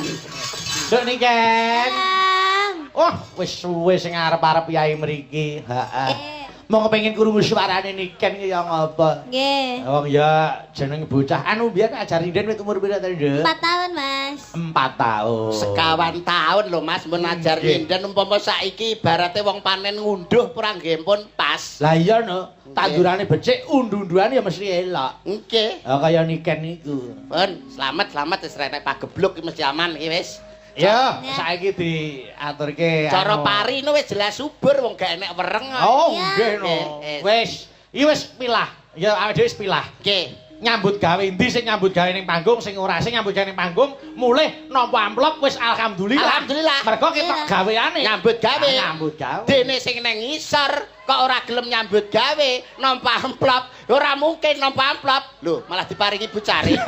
Tenan. Duk Niken. Oh, wis suwe sing arep-arep yai mriki. Heeh. Mau kepengin krungu suarane Niken ki ya ngapa? Nggih. Wong ya jeneng bocah anu biyen ajar Inden wis umur pira to, Nduk? 4 tahun, Mas. 4 tahun. Sekawan tahun lho Mas mun ajar Inden umpama saiki ibarate wong panen ngunduh pranggih pun pas. Lah iya no, tandurane becik undu-unduan ya mesti elok. Nggih. Oh kaya Niken iku. Pun selamat wis renek pagebluk iki mesti aman iki wis. Ya, saiki diaturke Cara pari no wis jelas subur wong gak enek wereng. Oh, nggih no. Wis, iki wis pilah. Ya awake dhewe wis pilah. Nggih. Nyambut gawe endi sing nyambut gawe ning panggung, sing ora sing nyambut gawe ning panggung, mulih nampa amplop wis alhamdulillah. Alhamdulillah. Mergo ketok gaweane. Nyambut gawe. Nyambut gawe. Dene sing nang ngisor kok ora gelem nyambut gawe, nampa amplop, ora mungkin nampa amplop. Lho, malah diparingi bucare.